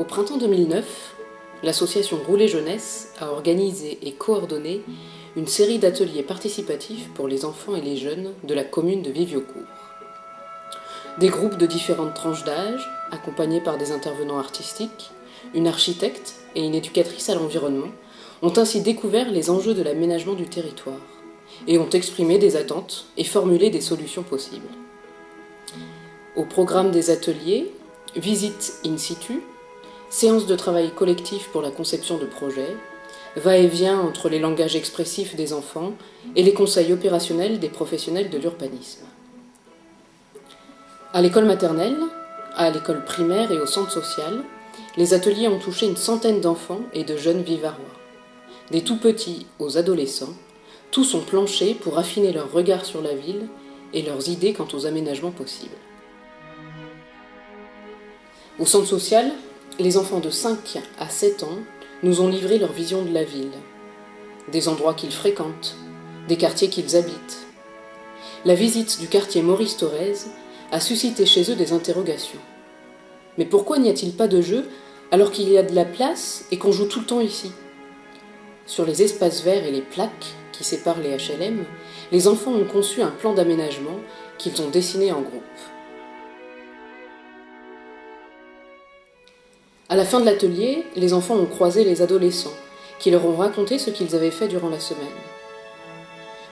printemps 2009, l'association Rouler Jeunesse a organisé et coordonné une série d'ateliers participatifs pour les enfants et les jeunes de la commune de Viviocourt. Des groupes de différentes tranches d'âge, accompagnés par des intervenants artistiques, une architecte et une éducatrice à l'environnement, ont ainsi découvert les enjeux de l'aménagement du territoire et ont exprimé des attentes et formulé des solutions possibles. Au programme des ateliers, visites in situ, séances de travail collectif pour la conception de projets, va-et-vient entre les langages expressifs des enfants et les conseils opérationnels des professionnels de l'urbanisme. À l'école maternelle, à l'école primaire et au centre social, les ateliers ont touché une centaine d'enfants et de jeunes vivarois. Des tout-petits aux adolescents, tous ont planché pour affiner leur regard sur la ville et leurs idées quant aux aménagements possibles. Au centre social, les enfants de 5 à 7 ans nous ont livré leur vision de la ville, des endroits qu'ils fréquentent, des quartiers qu'ils habitent. La visite du quartier Maurice Thorez a suscité chez eux des interrogations. Mais pourquoi n'y a-t-il pas de jeu alors qu'il y a de la place et qu'on joue tout le temps ici ? Sur les espaces verts et les plaques qui séparent les HLM, les enfants ont conçu un plan d'aménagement qu'ils ont dessiné en groupe. À la fin de l'atelier, les enfants ont croisé les adolescents, qui leur ont raconté ce qu'ils avaient fait durant la semaine.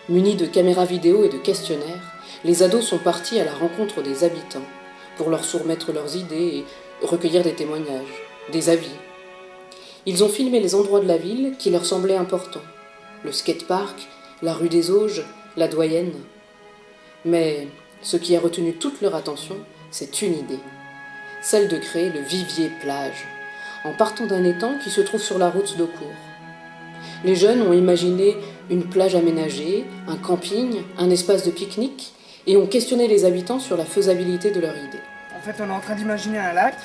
Munis de caméras vidéo et de questionnaires, les ados sont partis à la rencontre des habitants, pour leur soumettre leurs idées et recueillir des témoignages, des avis. Ils ont filmé les endroits de la ville qui leur semblaient importants, le skatepark, la rue des Auges, la Doyenne. Mais ce qui a retenu toute leur attention, c'est une idée. Celle de créer le vivier plage, en partant d'un étang qui se trouve sur la route d'Eaucourt. Les jeunes ont imaginé une plage aménagée, un camping, un espace de pique-nique, et ont questionné les habitants sur la faisabilité de leur idée. En fait, on est en train d'imaginer un lac,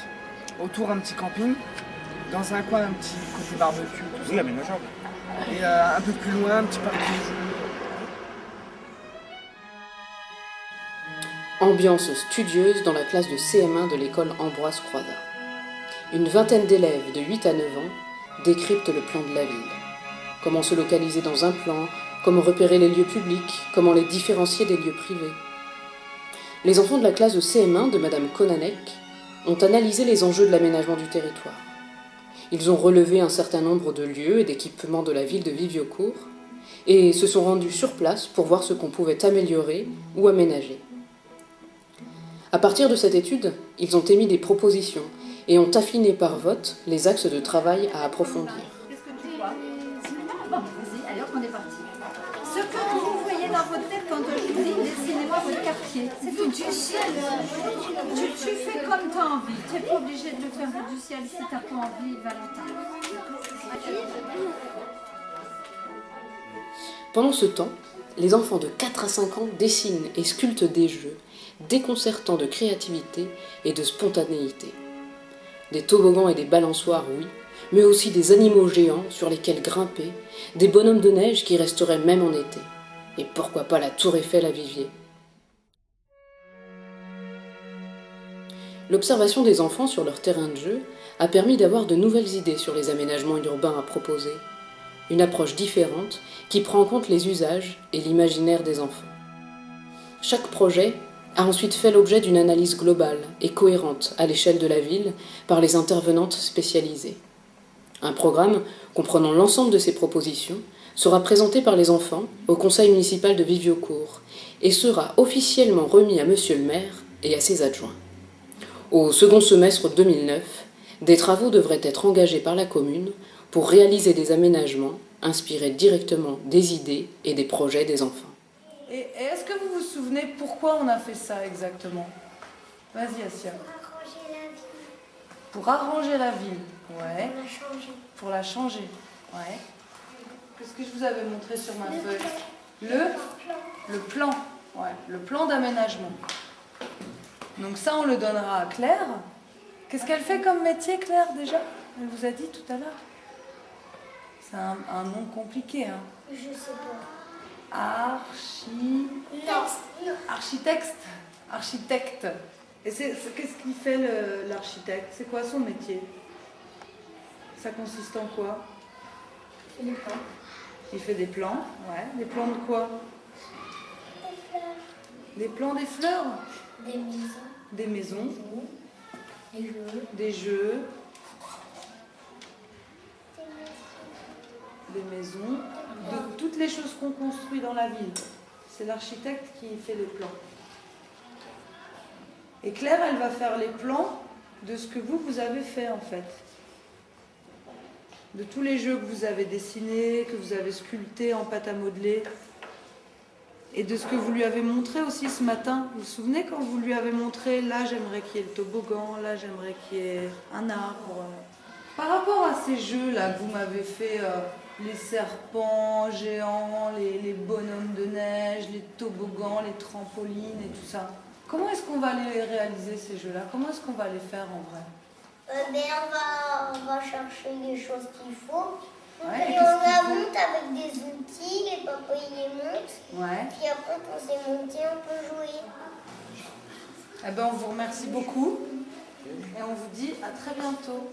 autour un petit camping, dans un coin un petit côté barbecue, tout ça. Oui, aménageable. Et un peu plus loin, un petit parking. Ambiance studieuse dans la classe de CM1 de l'école Ambroise Croizat. Une vingtaine d'élèves de 8 à 9 ans décryptent le plan de la ville. Comment se localiser dans un plan, comment repérer les lieux publics, comment les différencier des lieux privés. Les enfants de la classe de CM1 de Madame Konanek ont analysé les enjeux de l'aménagement du territoire. Ils ont relevé un certain nombre de lieux et d'équipements de la ville de Viviocourt et se sont rendus sur place pour voir ce qu'on pouvait améliorer ou aménager. À partir de cette étude, ils ont émis des propositions et ont affiné par vote les axes de travail à approfondir. Qu'est-ce que tu vois ? Bon, vas-y, alors on est parti. Ce que vous voyez dans votre tête quand je vous dis dessinez-moi votre quartier, c'est tout du ciel. Tu fais comme tu as envie. Tu n'es pas obligé de le faire du ciel si tu n'as pas envie, Valentin. Pendant ce temps, les enfants de 4 à 5 ans dessinent et sculptent des jeux déconcertants de créativité et de spontanéité. Des toboggans et des balançoires, oui, mais aussi des animaux géants sur lesquels grimper, des bonhommes de neige qui resteraient même en été. Et pourquoi pas la tour Eiffel à Viviers. L'observation des enfants sur leur terrain de jeu a permis d'avoir de nouvelles idées sur les aménagements urbains à proposer. Une approche différente qui prend en compte les usages et l'imaginaire des enfants. Chaque projet a ensuite fait l'objet d'une analyse globale et cohérente à l'échelle de la ville par les intervenantes spécialisées. Un programme comprenant l'ensemble de ces propositions sera présenté par les enfants au conseil municipal de Viviocourt et sera officiellement remis à monsieur le maire et à ses adjoints. Au second semestre 2009, des travaux devraient être engagés par la commune pour réaliser des aménagements inspirés directement des idées et des projets des enfants. Et est-ce que vous vous souvenez pourquoi on a fait ça exactement ? Vas-y, Assia. Pour arranger la ville. Pour arranger la ville, ouais. Pour la changer. Pour la changer, ouais. Qu'est-ce que je vous avais montré sur ma feuille ? Le plan, ouais, le plan d'aménagement. Donc ça, on le donnera à Claire. Qu'est-ce qu'elle fait comme métier, Claire, déjà ? Elle vous a dit tout à l'heure. C'est un nom compliqué, hein. Je sais pas. Architecte. Et qu'est-ce qu'il fait l'architecte ? C'est quoi son métier ? Ça consiste en quoi? Les plans. Il fait des plans, ouais. Des plans de quoi? Des fleurs. Des plans des fleurs? Des maisons. Des maisons? Des jeux. Des jeux? Des Des maisons? De toutes les choses qu'on construit dans la ville. C'est l'architecte qui fait les plans. Et Claire, elle va faire les plans de ce que vous avez fait en fait. De tous les jeux que vous avez dessinés, que vous avez sculptés en pâte à modeler. Et de ce que vous lui avez montré aussi ce matin. Vous vous souvenez quand vous lui avez montré, là j'aimerais qu'il y ait le toboggan, là j'aimerais qu'il y ait un arbre. Par rapport à ces jeux-là que vous m'avez fait, les serpents géants, les bonhommes de neige, les toboggans, les trampolines et tout ça, comment est-ce qu'on va les réaliser ces jeux-là? Comment est-ce qu'on va les faire en vrai? on va chercher les choses qu'il faut. Ouais, Et on la monte avec des outils, les papas ils les montent. Ouais. Puis après quand c'est monté, on peut jouer. Eh ben, on vous remercie beaucoup et on vous dit à très bientôt.